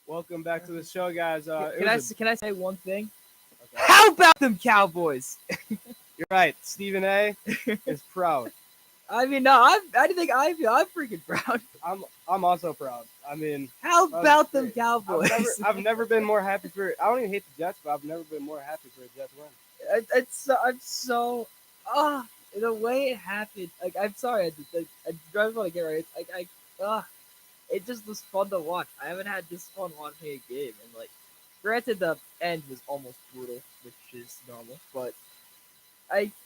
Welcome back to the show, guys. Can I say one thing? Okay. How about them Cowboys? You're right. Stephen A. is proud. I mean, no, I think I'm freaking proud. I'm also proud. I mean, How that was about them great. Cowboys? I've never been more happy for. I don't even hate the Jets, but I've never been more happy for a Jets win. I'm so the way it happened. Like I'm sorry, I just want to get right. It just was fun to watch. I haven't had this fun watching a game, and like, granted the end was almost brutal, which is normal, but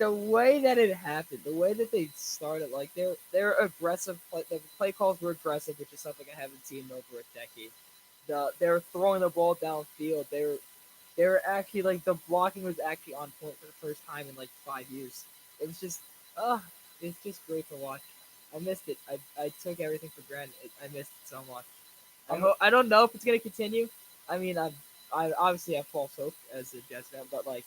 the way that it happened, the way that they started, like they're aggressive. The play calls were aggressive, which is something I haven't seen in over a decade. They were throwing the ball downfield. They were actually like the blocking was actually on point for the first time in like 5 years. It was just it's just great to watch. I missed it. I took everything for granted. I missed it so much. I don't know if it's gonna continue. I mean, I obviously have false hope as a Jets fan, but like,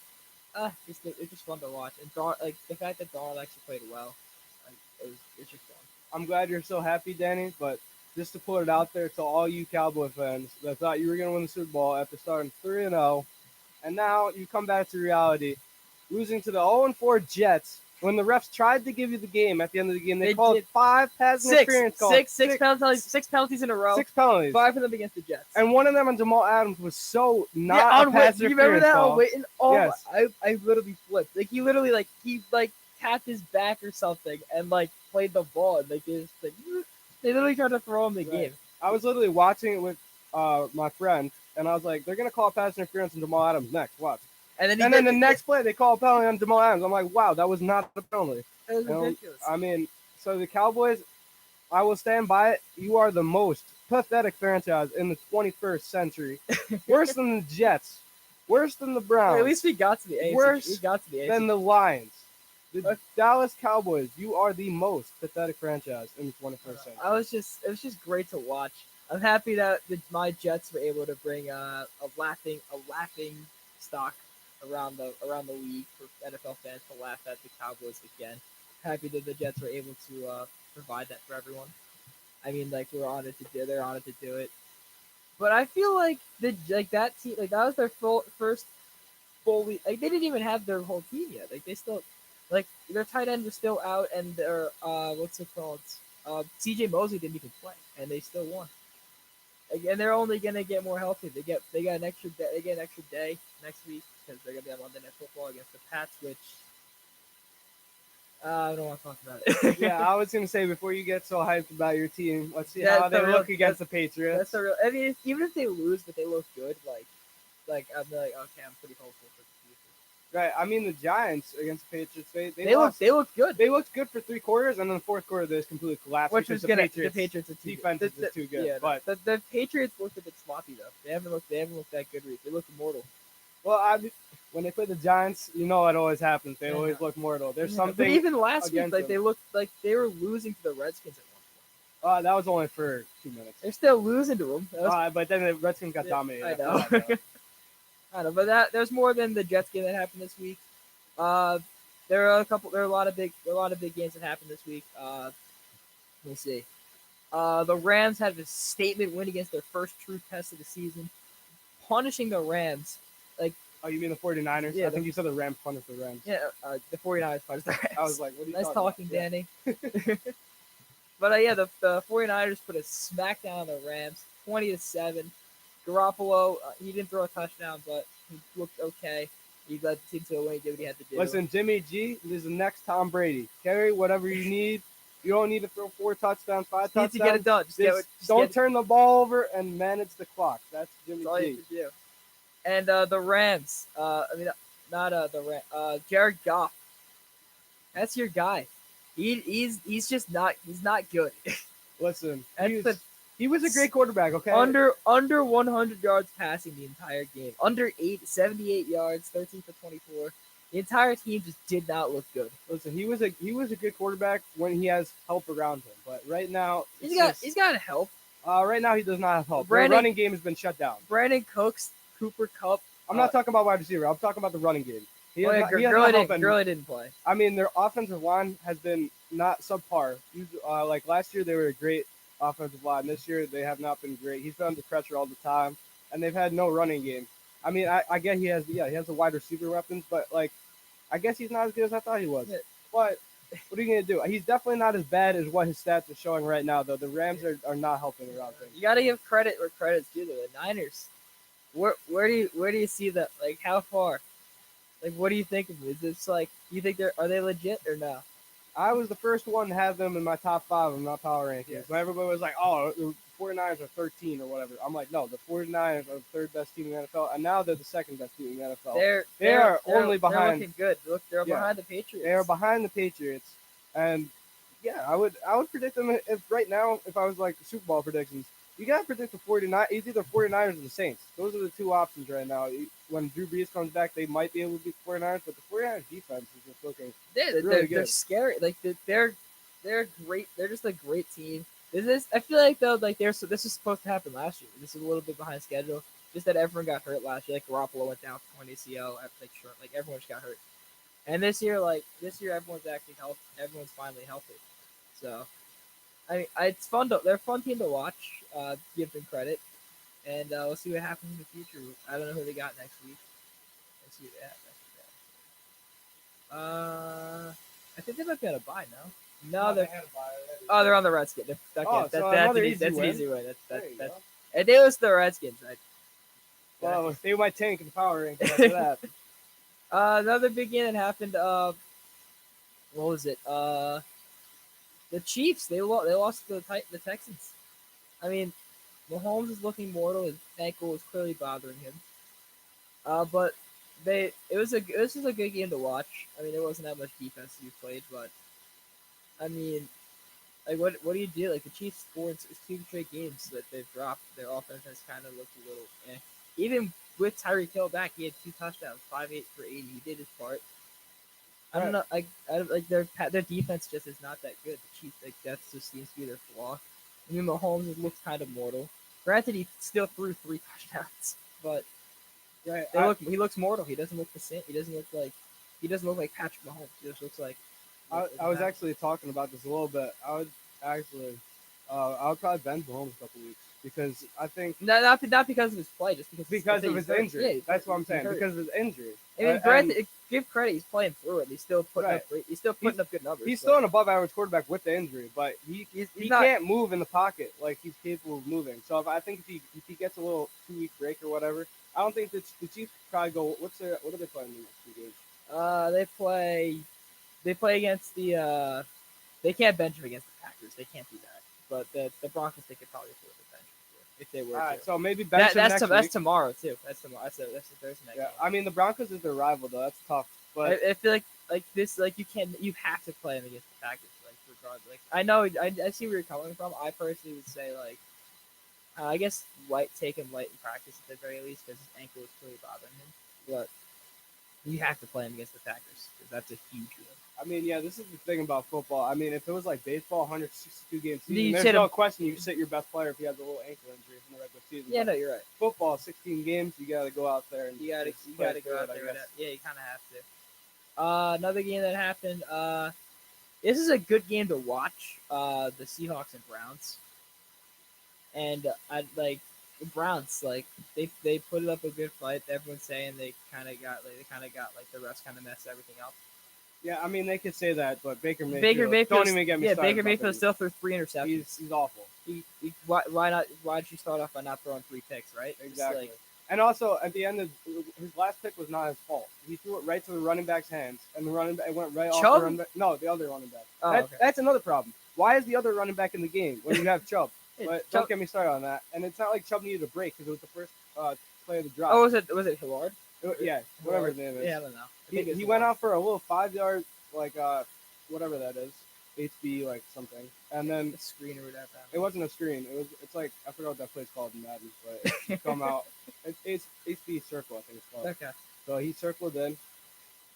it's just fun to watch. And like the fact that Darnold actually played well, like it's just fun. I'm glad you're so happy, Danny. But just to put it out there to all you Cowboy fans that thought you were going to win the Super Bowl after starting 3-0, and now you come back to reality, losing to the 0-4 Jets. When the refs tried to give you the game at the end of the game, they called did. 5 pass interference calls. Six penalties in a row. 6 penalties. 5 of them against the Jets. And one of them on Jamal Adams was so not on a pass you remember interference that call. on Witten? Oh, Yes. I literally flipped. Like he literally he tapped his back or something and like played the ball and like they literally tried to throw him the game. I was literally watching it with my friend, and I was like, they're gonna call pass interference on Jamal Adams next. Watch. And then the next play, they call a penalty on Jamal Adams. I'm like, wow, that was not a penalty. It was ridiculous. I mean, so the Cowboys, I will stand by it. You are the most pathetic franchise in the 21st century. Worse than the Jets. Worse than the Browns. At least we got to the AFC. Worse we got to the AFC. than the Lions. The Dallas Cowboys, you are the most pathetic franchise in the 21st century. It was just great to watch. I'm happy that my Jets were able to bring a laughing stock around the league for NFL fans to laugh at the Cowboys again. Happy that the Jets were able to provide that for everyone. I mean, like they're honored to do it. But I feel like that team, like that was their first fully. Like they didn't even have their whole team yet. Like they still, like their tight end was still out, and their what's it called? C.J. Mosley didn't even play, and they still won. And they're only gonna get more healthy. They get an extra day. They get an extra day next week because they're gonna be on Monday Night Football against the Pats, which I don't want to talk about it. Yeah, I was gonna say before you get so hyped about your team, let's see how they look against the Patriots. That's the real. I mean, even if they lose, but they look good, like I'm like okay, I'm pretty hopeful for the future. Right. I mean, the Giants against the Patriots, they look good. They looked good for 3 quarters, and then the fourth quarter they just completely collapsed. Which was the Patriots defense is too good. Yeah, but the Patriots looked a bit sloppy though. They haven't looked that good. They look immortal. Well, when they play the Giants, you know it always happens. They always look mortal. There's something. But even last week, like them. they looked like they were losing to the Redskins at one point. That was only for 2 minutes. They're still losing to them. But then the Redskins got dominated. I know. I know, but there's more than the Jets game that happened this week. There are a lot of big games that happened this week. Let me see. The Rams had a statement win against their first true test of the season, punishing the Rams. Oh, you mean the 49ers? Yeah, I think you said the Rams punished the Rams. Yeah, the 49ers punished the Rams. I was like, what are you nice talking, about? Danny. But yeah, the 49ers put a smackdown on the Rams, 20-7. Garoppolo, he didn't throw a touchdown, but he looked okay. He led the team to a win. He did what he had to do. Listen, Jimmy G is the next Tom Brady. Carry whatever you need. You don't need to throw 4 touchdowns, 5 touchdowns. Need to get it done. Don't turn the ball over and manage the clock. That's Jimmy That's all G. you have to do. And the Rams. The Rams. Jared Goff. That's your guy. He's just not. He's not good. Listen, he was a great quarterback. Okay. Under 100 yards passing the entire game. Under 78 yards, 13 for 24. The entire team just did not look good. Listen, he was a good quarterback when he has help around him. But right now, he's got help. Right now, he does not have help. The running game has been shut down. Brandon Cooks, Cooper Kupp. I'm not talking about wide receiver. I'm talking about the running game. Gurley didn't play. I mean, their offensive line has been not subpar. Like last year, they were a great offensive line. This year they have not been great. He's been under pressure all the time, and they've had no running game. I mean, I get he has the wide receiver weapons, but like I guess he's not as good as I thought he was. Yeah. But what are you gonna do? He's definitely not as bad as what his stats are showing right now, though. The Rams are not helping around things. You got to give credit where credit's due. The Niners. Where do you see that? Like how far? Like what do you think of it? Is this like you think are they legit or no? I was the first one to have them in my top 5 of my power rankings. Yes. When everybody was like, oh, the 49ers are 13 or whatever. I'm like, no, the 49ers are the third best team in the NFL, and now they're the second best team in the NFL. They're only behind. They're looking good. Look, they're Yeah. behind the Patriots. They are behind the Patriots, and yeah, I would predict them if right now if I was like Super Bowl predictions. You gotta predict the 49ers. It's either 49ers or the Saints. Those are the two options right now. When Drew Brees comes back, they might be able to beat the 49ers, but the 49ers defense is just looking They're really they're good. scary. Like they're great. They're just a great team. I feel like though like this was supposed to happen last year. This is a little bit behind schedule. Just that everyone got hurt last year. Like Garoppolo went down with torn ACL. Like everyone just got hurt. And this year everyone's actually healthy. Everyone's finally healthy. So I mean it's fun. They're a fun team to watch. Give them credit, and we'll see what happens in the future. I don't know who they got next week. Let's see what they have next week. I think they might be on a bye now. No, they're on the Redskins. That's another an easy win. easy win. There you go. And they lose to the Redskins. Well, they might tank in the power rankings after that. Another big game that happened. What was it? The Chiefs. They lost to the Texans. I mean, Mahomes is looking mortal. His ankle was clearly bothering him. But this was a good game to watch. I mean, there wasn't that much defense to be played, but I mean, like what do you do? Like the Chiefs scored 2 straight games that they've dropped. Their offense has kind of looked a little. Even with Tyreek Hill back, he had 2 touchdowns, 5 for 80. He did his part. I don't know. Like their defense just is not that good. The Chiefs, like that just seems to be their flaw. I mean, Mahomes looks kind of mortal. Granted, he still threw 3 touchdowns, but he looks mortal. He doesn't look the same. He doesn't look like Patrick Mahomes. He just looks like. I was actually talking about this a little bit. I would probably bench Mahomes a couple weeks because I think not because of his play, just because of his injury. Yeah, that's what I'm saying. Because of his injury. I mean, granted, give credit. He's playing through it. He's still putting up good numbers. He's still an above average quarterback with the injury, but he can't move in the pocket like he's capable of moving. So I think if he gets a little 2-week break or whatever, I don't think that the Chiefs probably go. What are they playing in the next 2 games? They play against the. They can't bench him against the Packers. They can't do that. But the Broncos, they could probably afford to bench him if they were. All right, to. so maybe bench him next week. That's tomorrow too. That's tomorrow. That's the Thursday night. Yeah, game. I mean the Broncos is their rival though. That's tough. But I feel like this you have to play him against the Packers regardless. I know I see where you're coming from. I personally would say I guess take him light in practice at the very least because his ankle is clearly bothering him. But you have to play him against the Packers because that's a huge win. I mean, yeah, this is the thing about football. I mean, if it was like baseball, 162 game season, You there's sit no him- question you sit your best player if he has a little ankle injury in the regular season. Yeah, But no, you're right. football, 16 games, you got to go out there and You gotta play go out through it, there. I guess. Yeah, you kind of have to. Another game that happened. This is a good game to watch. The Seahawks and Browns. And I like the Browns. Like they put up a good fight. Everyone's saying they kind of got the refs kind of messed everything up. Yeah, I mean, they could say that, but Baker Mayfield, don't even get me started. Baker about Mayfield him. still threw 3 interceptions. He's awful. Why not? Why did you start off by not throwing 3 picks? Right? Just Exactly. And also, at the end of his last pick was not his fault. He threw it right to the running back's hands, and the running back went right off Chubb? the running back. No, the other running back. Oh, okay. That's another problem. Why is the other running back in the game when you have Chubb? Hey, But Chubb- don't get me started on that. And it's not like Chubb needed a break because it was the first play of the drive. Oh, was it Hillard? Yeah, whatever his name is. Yeah, I don't know. I think it's He went Hillard. out for a little 5-yard, whatever that is, HB something, and then The screen or whatever. it wasn't a screen. It's like I forgot what that play's called in Madden, but you come out. It's HB circle, I think it's called. Okay. So he circled in,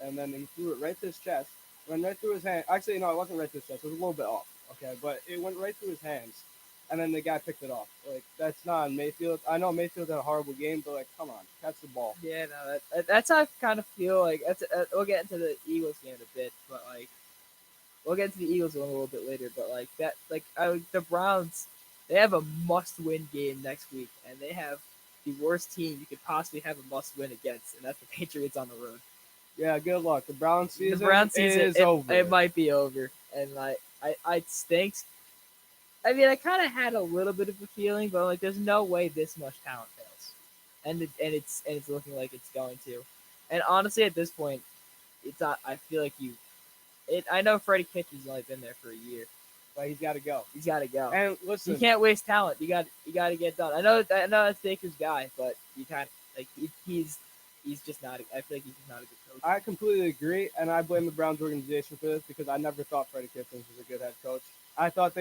and then he threw it right to his chest. Went right through his hand. Actually, no, it wasn't right to his chest. It was a little bit off. Okay, but it went right through his hands, and then the guy picked it off. Like that's not on Mayfield. I know Mayfield had a horrible game, but come on, catch the ball. Yeah, no, that's how I kind of feel like. We'll get into the Eagles game in a bit, but we'll get into the Eagles one a little bit later. But the Browns, They have a must-win game next week, and they have the worst team you could possibly have a must-win against, and that's the Patriots on the road. Yeah, good luck. The Browns The season, Browns season is over. It might be over, and it stinks. I mean, I kind of had a little bit of a feeling, but like, there's no way this much talent fails, and it's looking like it's going to. And honestly, at this point, it's not. I feel like you. I know Freddie Kitchens only been there for a year. but he's got to go. He's got to go. And listen, You can't waste talent. You got to get done. I know that's Baker's guy, but you can't like he's just not. I feel like he's just not a good coach. I completely agree, and I blame the Browns organization for this because I never thought Freddie Kitchens was a good head coach. I thought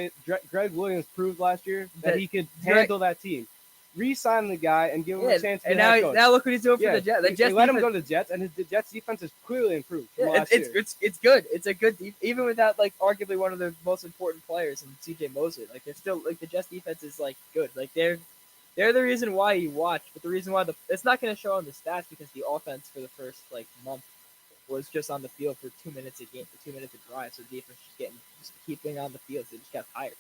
Greg Williams proved last year that he could handle that team. Re-sign the guy and give him a chance to be and a head coach. now look what he's doing for the Jets. The Jets they let him defense- go to the Jets, and the Jets defense has clearly improved from last year. It's good. It's a good even without like arguably one of the most important players in C.J. Mosley. Like they're still like the Jets defense is like good. Like they're the reason why you watch, but the reason why it's not going to show on the stats because the offense for the first like month was just on the field for 2 minutes a game, for 2 minutes a drive. So the defense just keeping on the field. So they just got tired.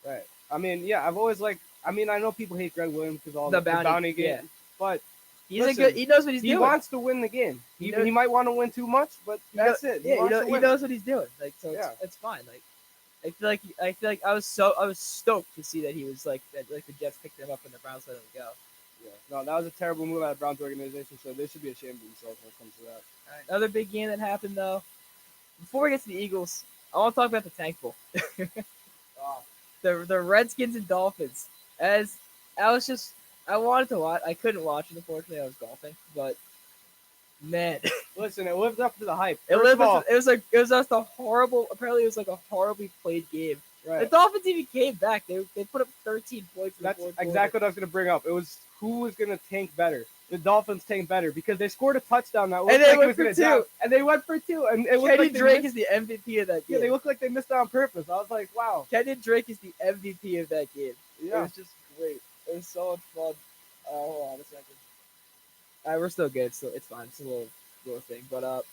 Right. I mean, yeah, I've always liked. I mean, I know people hate Greg Williams because all the bounty game, yeah. but He knows what he's doing. He wants to win the game. He might want to win too much, but that's it. Yeah, he knows what he's doing. Like so, it's fine. Like I feel like I was stoked to see that he was like that. Like the Jets picked him up and the Browns let him go. Yeah. No, that was a terrible move out of the Browns organization. So they should be ashamed of themselves when it comes to that. All right, another big game that happened though. Before we get to the Eagles, I want to talk about the Tank Bowl. The Redskins and Dolphins. As I wanted to watch. I couldn't watch it, unfortunately. I was golfing, but man, listen, it lived up to the hype. It was just a horrible. Apparently, it was like a horribly played game. Right. The Dolphins even came back. They put up 13 points. That's exactly what I was going to bring up. It was who was going to tank better. The Dolphins tanked better because they scored a touchdown that looked like it was going to down, and they went for two. And it Kenyon Drake is the MVP of that game. Yeah, they looked like they missed it on purpose. I was like, wow. Kenyon Drake is the MVP of that game. Yeah. It was just great. It was so much fun. Hold on a second. We're still good. So it's fine. It's a little thing, but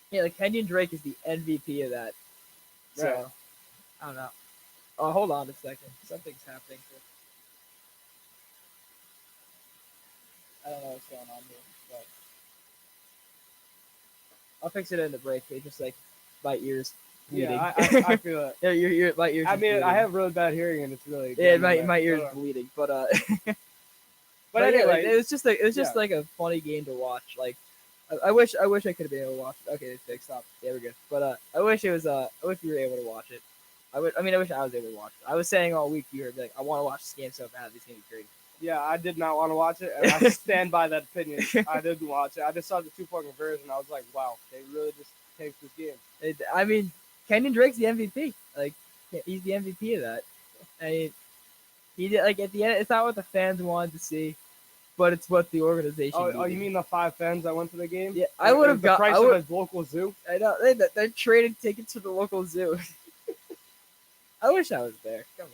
yeah, like Kenyon Drake is the MVP of that. So right. I don't know. Oh, hold on a second. Something's happening here. I don't know what's going on here, but I'll fix it in the break. It's just like my ears bleeding. Yeah, I feel it. Yeah, my ears. I mean, bleeding. I have really bad hearing, and it's really my ears bleeding. But but anyway, it was just like a funny game to watch. Like I wish I could have been able to watch it. Okay, it's fixed. Stop. Yeah, we're good. But I wish we were able to watch it. I wish I was able to watch it. I was saying all week you were like, I want to watch this game so bad. This game is great. Yeah, I did not want to watch it, and I stand by that opinion. I didn't watch it. I just saw the 2-point conversion, and I was like, wow, they really just tanked this game. I mean, Kenyon Drake's the MVP. Like, he's the MVP of that. I mean, he did, like, at the end, it's not what the fans wanted to see, but it's what the organization Oh, you mean the 5 fans that went to the game? Yeah, I would have got the price of a local zoo. I know they're trading tickets to the local zoo. I wish I was there. Come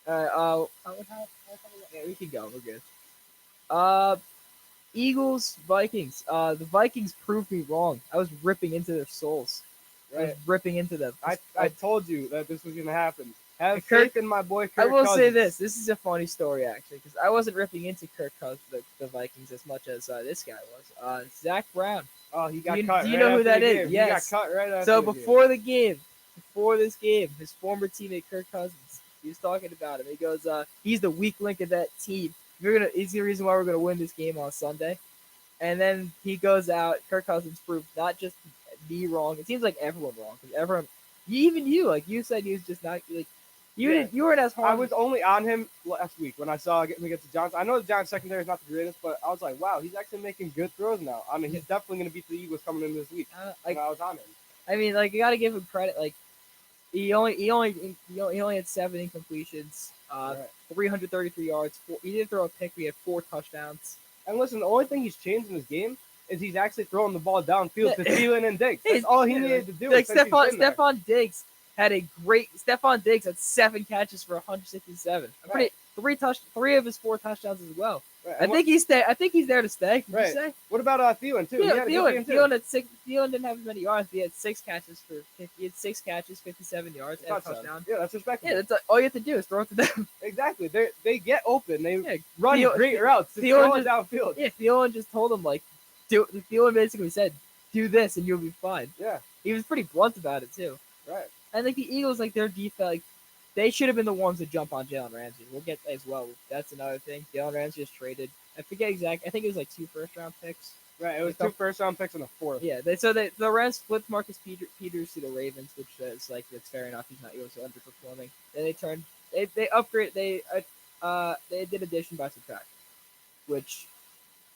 on. Yeah, we can go. We're good. Eagles, Vikings. The Vikings proved me wrong. I was ripping into their souls. Right. I was ripping into them. I told you that this was going to happen. Have Kirk- faith in my boy Kirk I will Cousins. say this. This is a funny story, actually, because I wasn't ripping into Kirk Cousins, the Vikings, as much as this guy was. Zach Brown. Oh, he got Do you- cut. do you right know who after that the is? game. Yes. He got cut right after So the before this game, his former teammate Kirk Cousins, he was talking about him. He goes, he's the weak link of that team. He's the reason why we're gonna win this game on Sunday. And then he goes out. Kirk Cousins proved not just me wrong. It seems like everyone wrong because everyone, even you, like you said, he was just not like you weren't as hard. I was only on him last week when I saw him against the Giants. I know the Giants secondary is not the greatest, but I was like, wow, he's actually making good throws now. I mean, he's definitely going to beat the Eagles coming in this week. And I was on him. I mean, like you got to give him credit. Like he only had 7 incompletions, 333 yards. He didn't throw a pick. We had 4 touchdowns. And listen, the only thing he's changed in his game is he's actually throwing the ball downfield to Thielen and Diggs. That's all he needed to do. Like Stephon Diggs had 7 catches for 167. three of his 4 touchdowns as well. Right. I think he's there to stay. Did Right. you say? What about Thielen too? He had a good game too. Thielen didn't have as many yards. But he had 6 catches 57 yards, and a touchdown. Yeah, that's respectable. Yeah, that's all you have to do is throw it to them. Exactly. They get open. They Yeah, run great routes. Throw it downfield. Yeah, Thielen just told him like, Thielen basically said, "Do this and you'll be fine." Yeah. He was pretty blunt about it too. Right. And like the Eagles, like their defense, like they should have been the ones to jump on Jalen Ramsey. We'll get as well. That's another thing. Jalen Ramsey is traded. I forget exactly. I think it was like 2 first-round picks. Right. It was 2 first-round picks and a 4th. Yeah. The Rams flipped Marcus Peters to the Ravens, which is like it's fair enough. He's not also underperforming. Then they upgrade. They did addition by subtraction, which,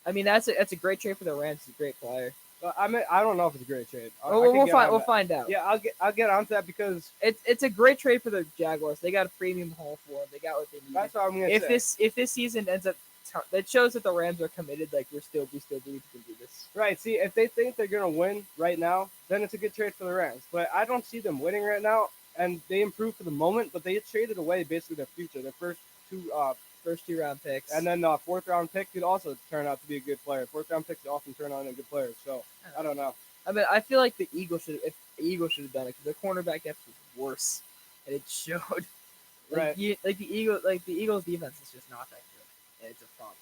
I mean, that's a great trade for the Rams. He's a great player. I mean, I don't know if it's a great trade. We'll find out. Yeah, I'll get onto that because it's a great trade for the Jaguars. They got a premium haul for him. They got what they need. That's what I'm gonna say. If this season ends up, that shows that the Rams are committed. Like we still believe we can do this. Right. See, if they think they're gonna win right now, then it's a good trade for the Rams. But I don't see them winning right now, and they improved for the moment, but they traded away basically their future, their first 2 round picks, and then 4th round pick could also turn out to be a good player. 4th round picks often turn out into good players. So I don't know. I mean, I feel like the Eagles should have done it because their cornerback depth was worse, and it showed. Right. The Eagles defense is just not that good, and it's a problem.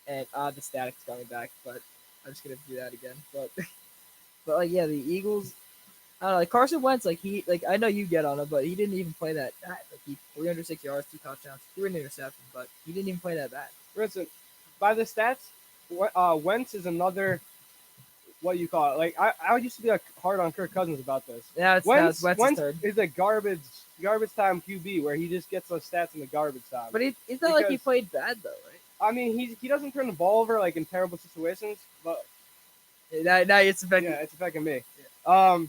And the static's coming back, but I'm just gonna do that again. But like the Eagles. I don't know, like Carson Wentz, I know you get on him, but he didn't even play that bad. Like he 306 yards, 2 touchdowns, 3 interceptions, but he didn't even play that bad. Listen, by the stats, Wentz is another, what you call it? Like I used to be hard on Kirk Cousins about this. Yeah, Wentz third. is a garbage time QB where he just gets those stats in the garbage time. But it's not like he played bad though, right? I mean, he doesn't turn the ball over like in terrible situations, but now it's affecting. Yeah, it's affecting me. Yeah.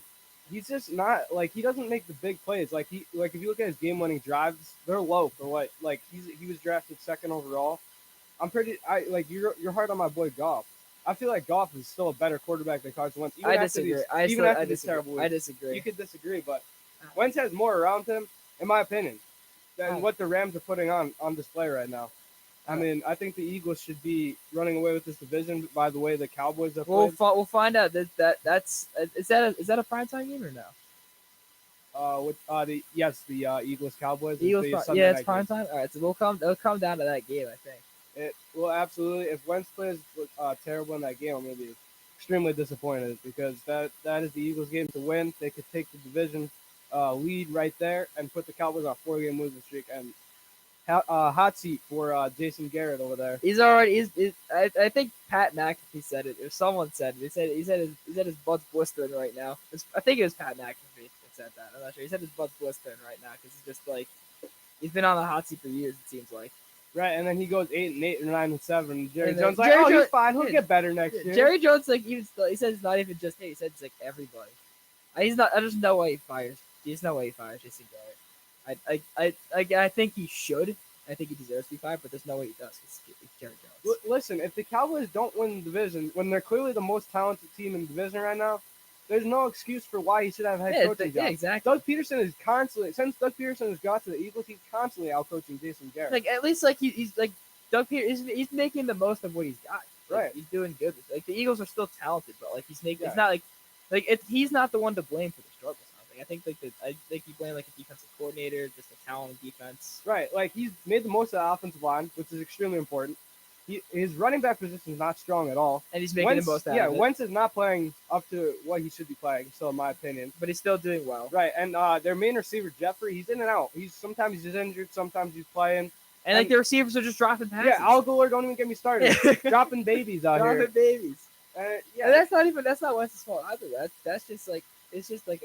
He's just not like he doesn't make the big plays. Like if you look at his game-winning drives, they're low for what. Like he was drafted 2nd overall. You're hard on my boy Goff. I feel like Goff is still a better quarterback than Carson Wentz. I disagree. I disagree. You could disagree, but Wentz has more around him, in my opinion, than what the Rams are putting on display right now. I mean, I think the Eagles should be running away with this division. By the way, the Cowboys have played. We'll find out. Is that a primetime game or no? The Eagles Cowboys. It's primetime. All right, so it'll come down to that game, I think. It will absolutely. If Wentz plays terrible in that game, I'm going to be extremely disappointed because that is the Eagles' game to win. They could take the division lead right there and put the Cowboys on a 4-game losing streak and hot seat for Jason Garrett over there. I think Pat McAfee said it, or someone said it. He said his butt's blistering right now. I think it was Pat McAfee that said that. I'm not sure. He said his butt's blistering right now because he's just like he's been on the hot seat for years. It seems like. Right, and then he goes 8-8 or 9-7. Jerry Jones Jones he's fine. He'll get better next year. Jerry Jones he said it's not even just him. He said it's like everybody. He's not. There's no way he fires. There's no way he fires Jason Garrett. I think he should. I think he deserves to be fired, but there's no way he does. It's Jerry Jones. Listen, if the Cowboys don't win the division, when they're clearly the most talented team in the division right now, there's no excuse for why he should have head coaching job. Yeah, exactly. Doug Peterson is constantly, since Doug Peterson has got to the Eagles, he's constantly out-coaching Jason Garrett. Like at least like he's like Doug Peterson, he's making the most of what he's got. Like, right. He's doing good. Like the Eagles are still talented, but like he's making. It's not he's not the one to blame for the struggles. I think you blame like a defensive coordinator, just a talent of defense. Right, like he's made the most of the offensive line, which is extremely important. His running back position is not strong at all, and he's making the most out of it. Wentz is not playing up to what he should be playing, so in my opinion. But he's still doing well. Right, and their main receiver Jeffrey, he's in and out. Sometimes he's injured, sometimes he's playing. And like the receivers are just dropping passes. Yeah, Al Gore, don't even get me started. Dropping babies out here. Dropping babies. And that's not Wentz's fault either. That's just like. It's just like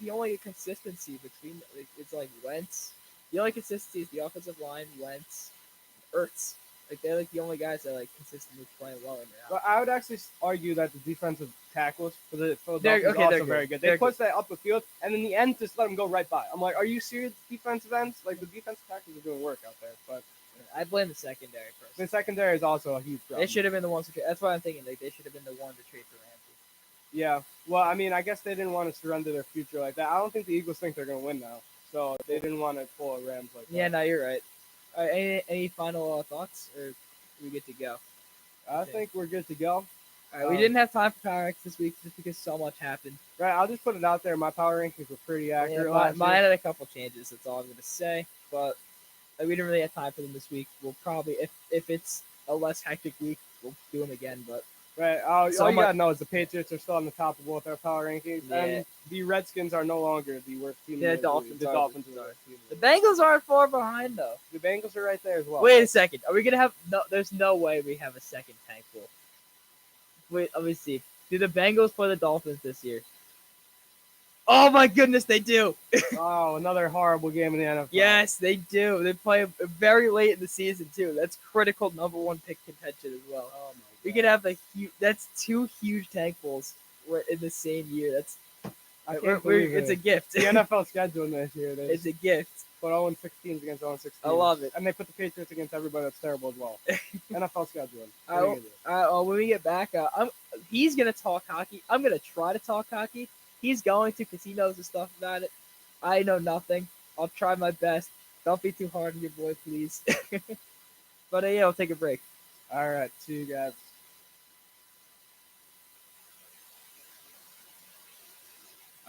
the only consistency between it's like Wentz. The only consistency is the offensive line, Wentz, Ertz. Like they're like the only guys that are like consistently playing well in there. But I would actually argue that the defensive tackles for the they're are also good. very good. They push that up the field, and in the end, just let them go right by. I'm like, are you serious? Defensive ends, like the defensive tackles are doing work out there, but I blame the secondary first. The secondary is also a huge problem. They should have been the ones to trade. That's why I'm thinking like they should have been the one to trade for Ramsey. Yeah, well, I mean, I guess they didn't want to surrender their future like that. I don't think the Eagles think they're going to win now, so they didn't want to pull a Rams like that. Yeah, no, you're right. All right, any final thoughts, or are we good to go? I Okay. think we're good to go. All right, we didn't have time for Power Ranks this week just because so much happened. Right, I'll just put it out there. My power rankings were pretty Yeah, accurate last mine year. had a couple changes. That's all I'm gonna say. But we didn't really have time for them this week. We'll probably, if it's a less hectic week, we'll do them again. But Right, all So you much- gotta know is the Patriots are still on the top of both our power rankings, Yeah. and the Redskins are no longer the worst team. Yeah, in the Dolphins league. The are- Dolphins are the the worst team. the in the league. Bengals aren't far behind though. The Bengals are right there as well. Wait a second. Are we gonna have no? There's no way we have a second tank pool. Wait, let me see. Do the Bengals play the Dolphins this year? Oh my goodness, they do. Oh, another horrible game in the NFL. Yes, they do. They play very late in the season too. That's critical #1 pick contention as well. Oh my We God. could have that's 2 huge tank pools in the same year. That's I can't believe it's a it. gift. The NFL scheduling this year. They It's a gift. put 0-16s against 0-16. I love it. And they put the Patriots against everybody that's terrible as well. NFL scheduling. I- What are you gonna do? When we get back, he's gonna talk hockey. I'm gonna try to talk hockey. He's going to because he knows the stuff about it. I know nothing. I'll try my best. Don't be too hard on your boy, please. But yeah, I'll take a break. All right, see you guys.